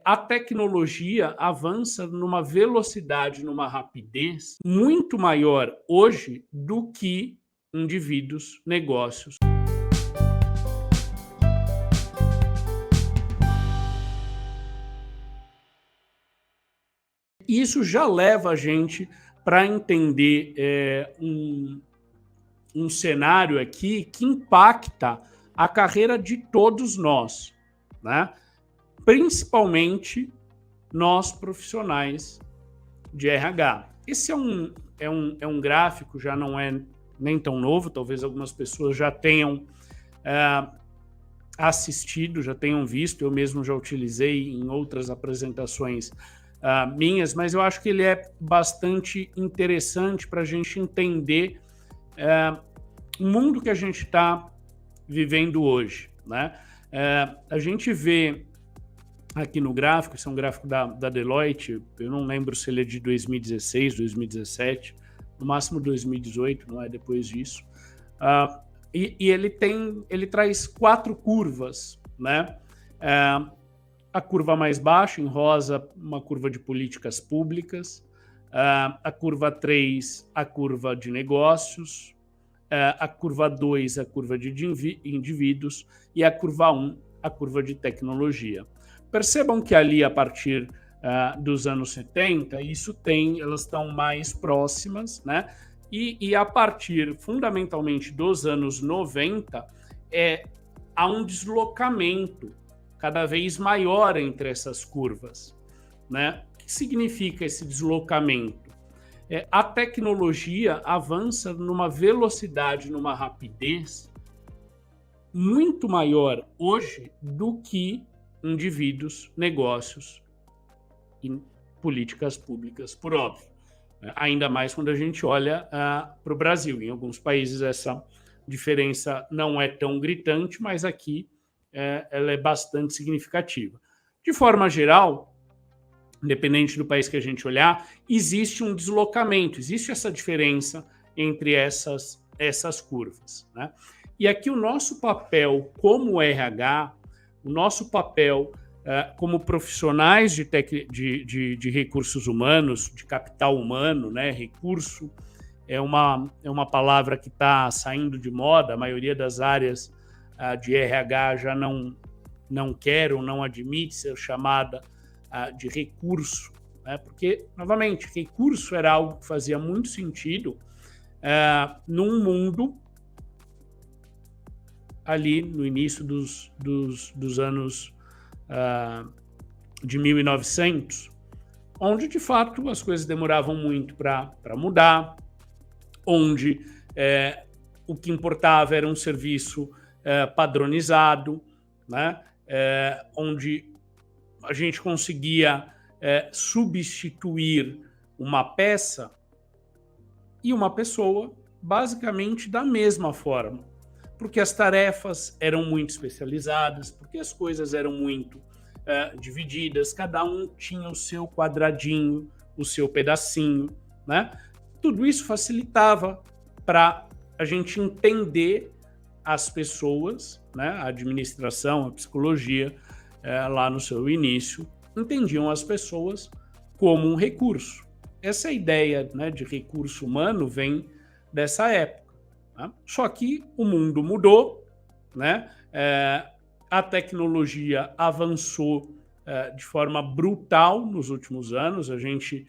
a tecnologia avança numa velocidade, numa rapidez muito maior hoje do que indivíduos, negócios. Isso já leva a gente para entender um cenário aqui que impacta a carreira de todos nós, né? Principalmente nós profissionais de RH. Esse é um gráfico, já não é nem tão novo, talvez algumas pessoas já tenham assistido, já tenham visto, eu mesmo já utilizei em outras apresentações minhas, mas eu acho que ele é bastante interessante para a gente entender o mundo que a gente está vivendo hoje, né? A gente vê aqui no gráfico, esse é um gráfico da Deloitte, eu não lembro se ele é de 2016, 2017, no máximo 2018, não é depois disso. E ele traz 4 curvas, né? A curva mais baixa, em rosa, uma curva de políticas públicas, a curva 3, a curva de negócios, a curva 2, a curva de indivíduos, e a curva 1, a curva de tecnologia. Percebam que ali, a partir dos anos 70, elas estão mais próximas, né? E a partir, fundamentalmente, dos anos 90, há um deslocamento cada vez maior entre essas curvas, né? O que significa esse deslocamento? A tecnologia avança numa velocidade, numa rapidez muito maior hoje do que indivíduos, negócios e políticas públicas, por óbvio. Ainda mais quando a gente olha para o Brasil. Em alguns países essa diferença não é tão gritante, mas aqui ela é bastante significativa. De forma geral, independente do país que a gente olhar, existe um deslocamento, existe essa diferença entre essas curvas, né? E aqui o nosso papel como RH, o nosso papel como profissionais de recursos humanos, de capital humano, né? Recurso é uma palavra que está saindo de moda, a maioria das áreas de RH já não quer ou não admite ser chamada de recurso, né? Porque, novamente, recurso era algo que fazia muito sentido num mundo ali no início dos anos de 1900, onde, de fato, as coisas demoravam muito para mudar, onde o que importava era um serviço padronizado, né? Onde a gente conseguia substituir uma peça e uma pessoa basicamente da mesma forma, porque as tarefas eram muito especializadas, porque as coisas eram muito divididas, cada um tinha o seu quadradinho, o seu pedacinho, né? Tudo isso facilitava para a gente entender as pessoas, né? A administração, a psicologia, lá no seu início, entendiam as pessoas como um recurso. Essa ideia, né, de recurso humano vem dessa época, né? Só que o mundo mudou, né? A tecnologia avançou de forma brutal nos últimos anos. A gente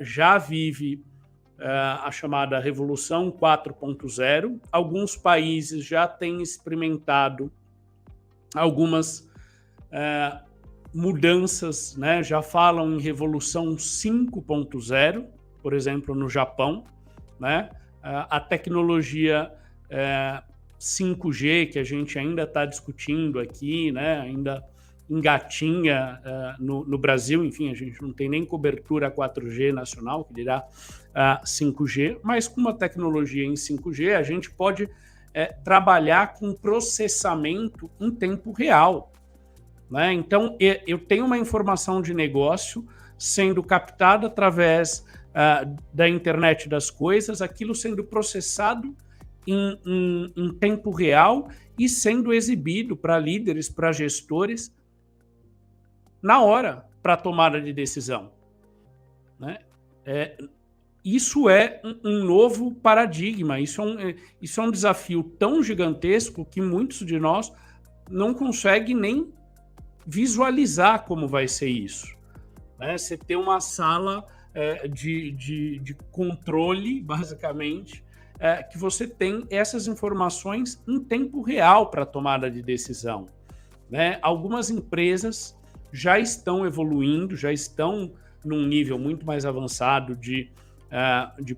já vive a chamada Revolução 4.0. Alguns países já têm experimentado algumas mudanças, né? Já falam em Revolução 5.0, por exemplo, no Japão, né? A tecnologia 5G, que a gente ainda está discutindo aqui, né? Ainda engatinha no Brasil, enfim, a gente não tem nem cobertura 4G nacional, que dirá 5G, mas com uma tecnologia em 5G a gente pode trabalhar com processamento em tempo real, né? Então, eu tenho uma informação de negócio sendo captada através da internet das coisas, aquilo sendo processado em tempo real e sendo exibido para líderes, para gestores, na hora para a tomada de decisão, né? Isso é um novo paradigma, isso é um desafio tão gigantesco que muitos de nós não conseguem nem visualizar como vai ser isso, né? Você ter uma sala de controle, basicamente, que você tem essas informações em tempo real para a tomada de decisão, né? Algumas empresas já estão evoluindo, já estão num nível muito mais avançado de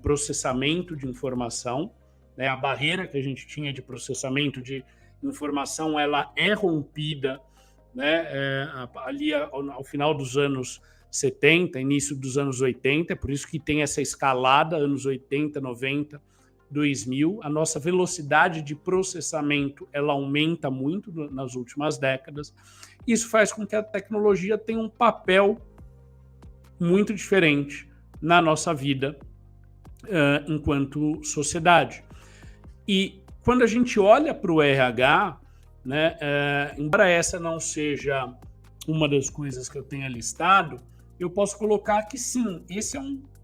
processamento de informação, né? A barreira que a gente tinha de processamento de informação, ela é rompida, né? Ali ao final dos anos 70, início dos anos 80, é por isso que tem essa escalada, anos 80, 90, 2000. A nossa velocidade de processamento, ela aumenta muito nas últimas décadas. Isso faz com que a tecnologia tenha um papel muito diferente na nossa vida enquanto sociedade. E quando a gente olha para o RH, né, embora essa não seja uma das coisas que eu tenha listado, eu posso colocar que sim, esse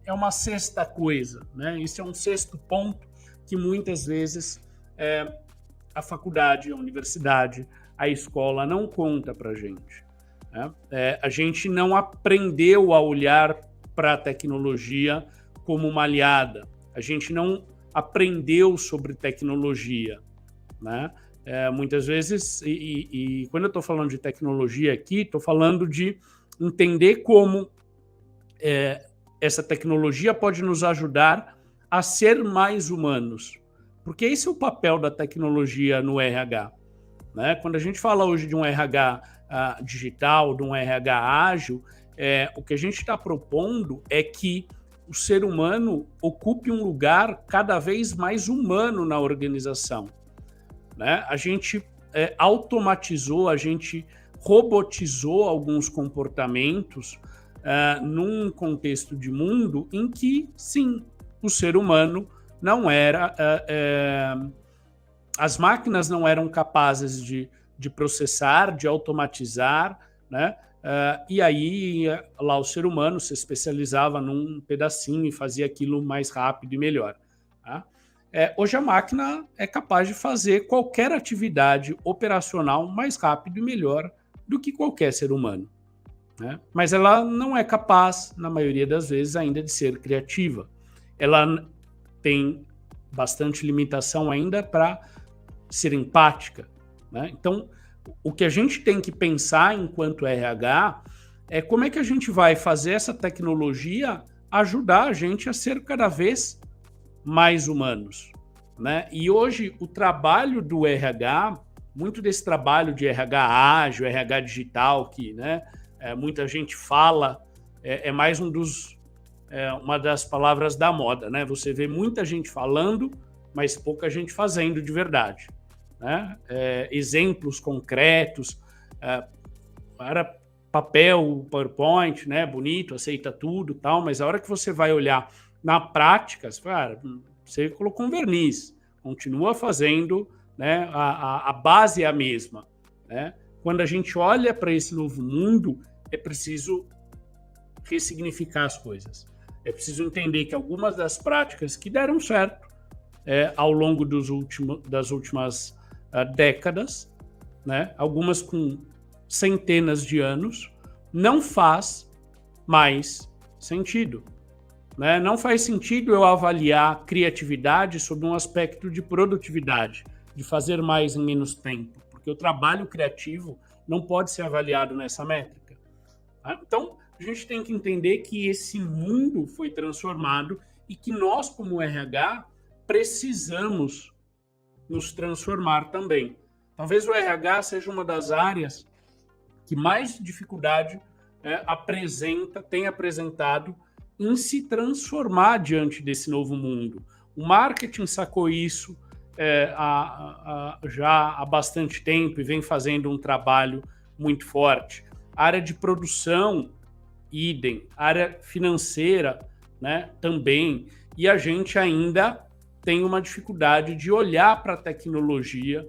é uma sexta coisa, né? Esse é um sexto ponto que muitas vezes a faculdade, a universidade, a escola não conta para a gente, né? A gente não aprendeu a olhar para a tecnologia como uma aliada, a gente não aprendeu sobre tecnologia, né? Muitas vezes, e quando eu estou falando de tecnologia aqui, estou falando de entender como essa tecnologia pode nos ajudar a ser mais humanos, porque esse é o papel da tecnologia no RH, né? Quando a gente fala hoje de um RH digital, de um RH ágil, o que a gente está propondo é que o ser humano ocupe um lugar cada vez mais humano na organização, né? A gente automatizou, a gente robotizou alguns comportamentos num contexto de mundo em que, sim, o ser humano não era... as máquinas não eram capazes de processar, de automatizar, né? E aí lá o ser humano se especializava num pedacinho e fazia aquilo mais rápido e melhor, tá? Hoje a máquina é capaz de fazer qualquer atividade operacional mais rápido e melhor do que qualquer ser humano, né? Mas ela não é capaz, na maioria das vezes, ainda de ser criativa. Ela tem bastante limitação ainda para ser empática, né? Então, o que a gente tem que pensar enquanto RH é como é que a gente vai fazer essa tecnologia ajudar a gente a ser cada vez mais humanos, né? E hoje o trabalho do RH, muito desse trabalho de RH ágil, RH digital, que, né, muita gente fala, é mais uma das palavras da moda, né? Você vê muita gente falando, mas pouca gente fazendo de verdade, né? Exemplos concretos, para papel, PowerPoint, né? Bonito, aceita tudo, tal, mas a hora que você vai olhar na prática, você colocou um verniz, continua fazendo, né? A base é a mesma, né? Quando a gente olha para esse novo mundo, é preciso ressignificar as coisas. É preciso entender que algumas das práticas que deram certo ao longo das últimas décadas, né? Algumas com centenas de anos, não faz mais sentido, né? Não faz sentido eu avaliar criatividade sob um aspecto de produtividade, de fazer mais em menos tempo, porque o trabalho criativo não pode ser avaliado nessa métrica, tá? Então, a gente tem que entender que esse mundo foi transformado e que nós, como RH, precisamos nos transformar também. Talvez o RH seja uma das áreas que mais dificuldade tem apresentado em se transformar diante desse novo mundo. O marketing sacou isso já há bastante tempo e vem fazendo um trabalho muito forte. A área de produção, idem. A área financeira, né, também. E a gente ainda tem uma dificuldade de olhar para a tecnologia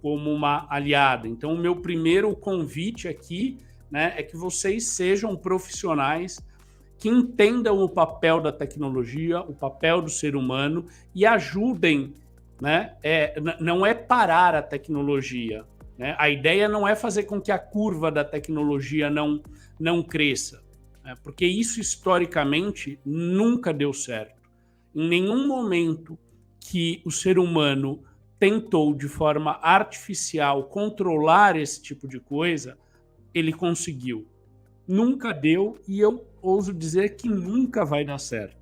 como uma aliada. Então, o meu primeiro convite aqui né, é que vocês sejam profissionais que entendam o papel da tecnologia, o papel do ser humano e ajudem, né? Não é parar a tecnologia, né? A ideia não é fazer com que a curva da tecnologia não cresça, né? Porque isso historicamente nunca deu certo. Em nenhum momento que o ser humano tentou de forma artificial controlar esse tipo de coisa, ele conseguiu. Nunca deu e eu ouso dizer que nunca vai dar certo,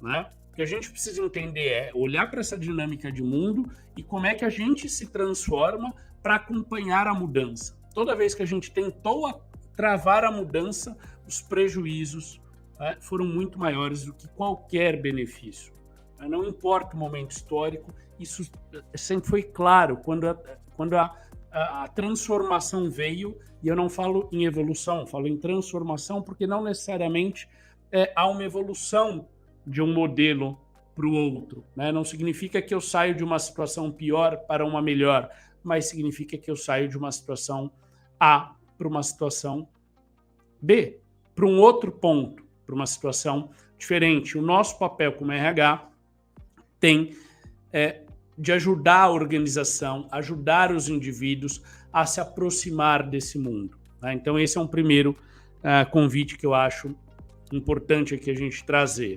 né? O que a gente precisa entender é olhar para essa dinâmica de mundo e como é que a gente se transforma para acompanhar a mudança. Toda vez que a gente tentou travar a mudança, os prejuízos, né, foram muito maiores do que qualquer benefício. Não importa o momento histórico, isso sempre foi claro quando a transformação veio. E eu não falo em evolução, falo em transformação, porque não necessariamente há uma evolução de um modelo para o outro, né? Não significa que eu saio de uma situação pior para uma melhor, mas significa que eu saio de uma situação A para uma situação B, para um outro ponto, para uma situação diferente. O nosso papel como RH tem de ajudar a organização, ajudar os indivíduos a se aproximar desse mundo, né? Então esse é um primeiro convite que eu acho importante aqui a gente trazer.